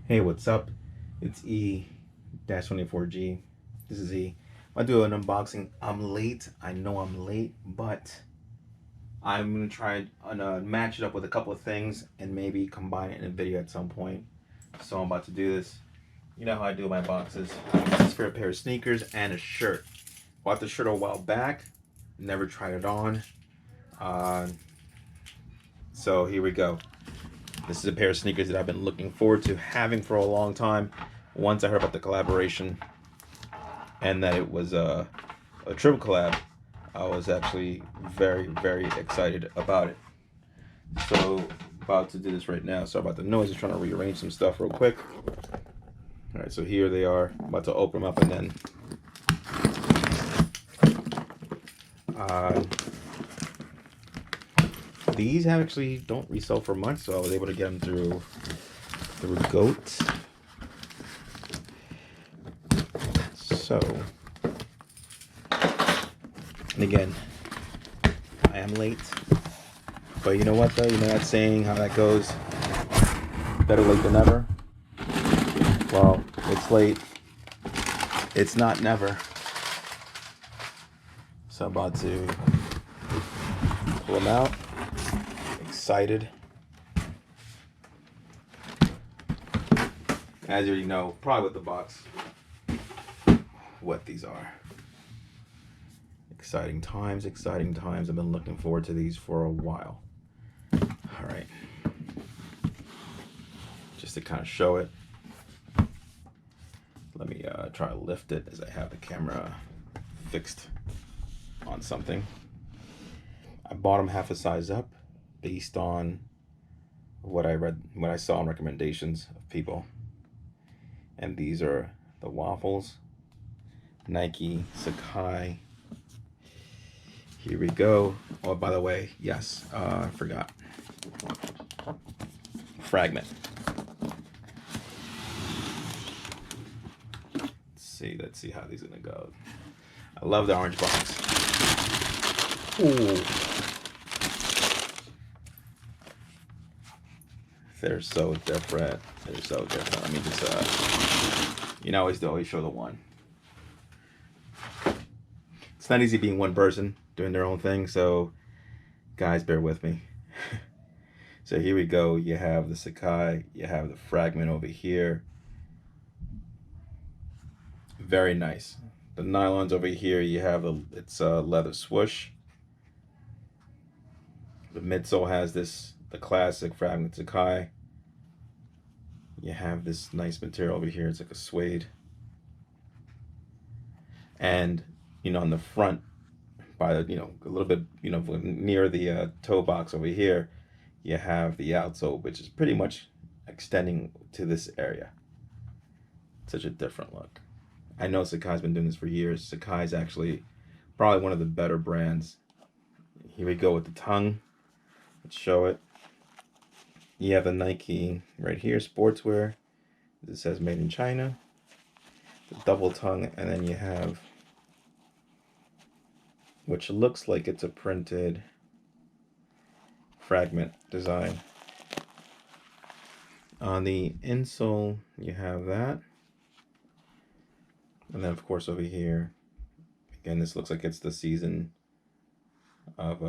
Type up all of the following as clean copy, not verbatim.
Hey, what's up? It's E-24G. This is E. I do an unboxing. I'm late. I know I'm late, but I'm gonna try and match it up with a couple of things and maybe combine it in a video at some point. So I'm about to do this. You know how I do my boxes. This is for a pair of sneakers and a shirt. Bought the shirt a while back. Never tried it on. Uh, so here we go. This is a pair of sneakers that I've been looking forward to having for a long time. Once I heard about the collaboration and that it was a triple collab, I was actually very, very excited about it. So, about to do this right now. Sorry about the noise. I'm trying to rearrange some stuff real quick. All right, so here they are. I'm about to open them up and then these actually don't resell for much, so I was able to get them through Goat. So, and again, I am late, but you know what though? You know that saying, how that goes? Better late than never. Well, it's late. It's not never. So I'm about to pull them out. Excited. As you already know, probably with the box, what these are. Exciting times, exciting times. I've been looking forward to these for a while. All right. Just to kind of show it, let me try to lift it as I have the camera fixed on something. I bought them half a size up based on what I saw in recommendations of people. And these are the waffles, Nike, Sacai. Here we go. Oh, by the way, yes, I forgot. Fragment. Let's see how these are gonna go. I love the orange box. Ooh. They're so different. They're so different. Let me just, you know, always show the one. It's not easy being one person doing their own thing, so guys, bear with me. So here we go. You have the Sacai, you have the Fragment over here. Very nice. The nylons over here, you have it's a leather swoosh. The midsole has the classic Fragment Sacai. You have this nice material over here. It's like a suede. And, you know, on the front, by the, a little bit, near the toe box over here, you have the outsole, which is pretty much extending to this area. Such a different look. I know Sacai's been doing this for years. Sacai's actually probably one of the better brands. Here we go with the tongue. Let's show it. You have the Nike right here, sportswear. It says made in China. The double tongue, and then you have, which looks like it's a printed Fragment design. On the insole, you have that. And then, of course, over here, again, this looks like it's the season of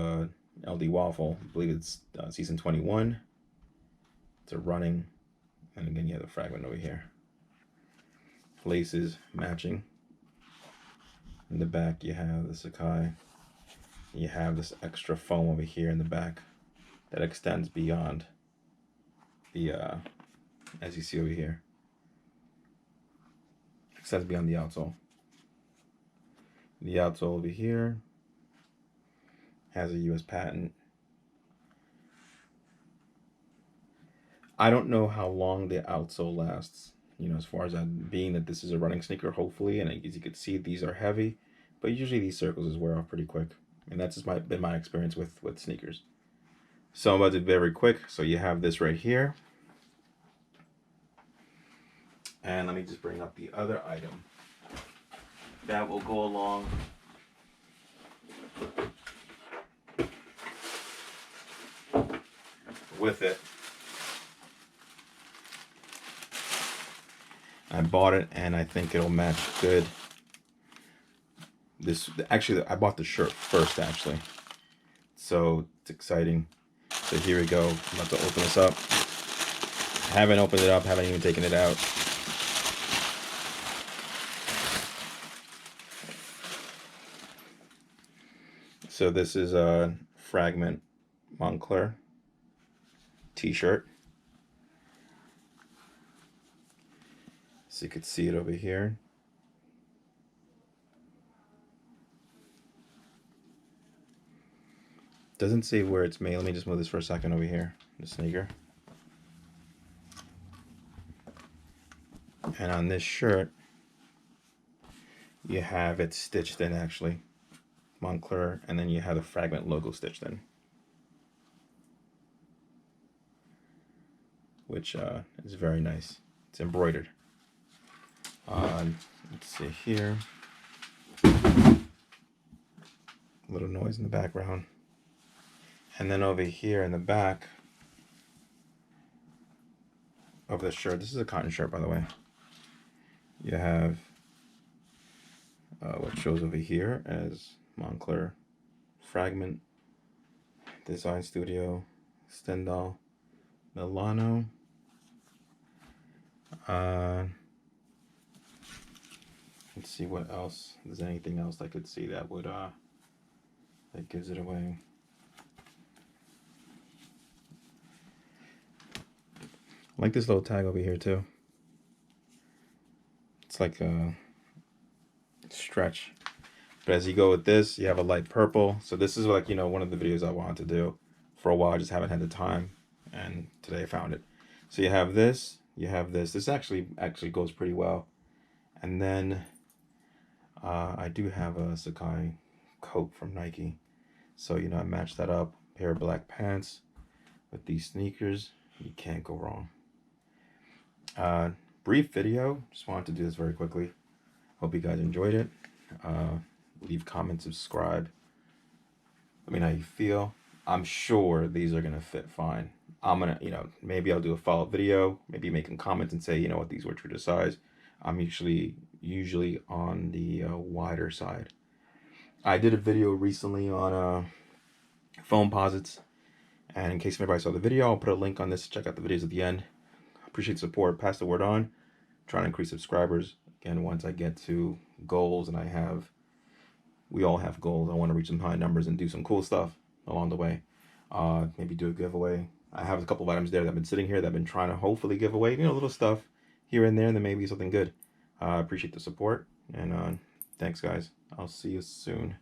LD Waffle. I believe it's season 21. It's a running. And again, you have the Fragment over here. Laces matching. In the back, you have the Sacai. You have this extra foam over here in the back that extends beyond the, as you see over here, extends beyond the outsole. The outsole over here has a US patent. I don't know how long the outsole lasts, as far as being that this is a running sneaker, hopefully, and as you can see, these are heavy, but usually these circles just wear off pretty quick. And that's just been my experience with sneakers. So I'm about to do very quick. So you have this right here. And let me just bring up the other item that will go along with it. I bought it and I think it'll match good. This actually, I bought the shirt first actually, so it's exciting. So here we go. I'm about to open this up. I haven't opened it up, haven't even taken it out. So this is a Fragment Moncler t-shirt. So you could see it over here. Doesn't say where it's made. Let me just move this for a second over here. The sneaker. And on this shirt, you have it stitched in actually. Moncler, and then you have the Fragment logo stitched in. Which is very nice. It's embroidered. Let's see here. A little noise in the background. And then over here in the back of the shirt, this is a cotton shirt by the way, you have what shows over here as Moncler, Fragment, Design Studio, Stendhal, Milano. Let's see what else. If there's anything else I could see that would that gives it away. I like this little tag over here too. It's like a stretch. But as you go with this, you have a light purple. So this is like, you know, one of the videos I wanted to do for a while. I just haven't had the time, and today I found it. So you have this, you have this. This actually goes pretty well. And then I do have a Sacai coat from Nike. So, you know, I matched that up. Pair of black pants with these sneakers. You can't go wrong. Brief video. Just wanted to do this very quickly. Hope you guys enjoyed it. Leave comments, subscribe. Let me know how you feel. I'm sure these are gonna fit fine. I'm gonna, you know, maybe I'll do a follow-up video, maybe make some comments and say, you know what, these were true to size. I'm usually on the wider side. I did a video recently on foam posits, and in case anybody saw the video, I'll put a link on this to check out the videos at the end. Appreciate the support. Pass the word on. Trying to increase subscribers. Again, once I get to goals, and we all have goals. I want to reach some high numbers and do some cool stuff along the way. Maybe do a giveaway. I have a couple of items there that have been sitting here that I've been trying to hopefully give away. You know, little stuff here and there, and then maybe something good. Appreciate the support, and thanks guys. I'll see you soon.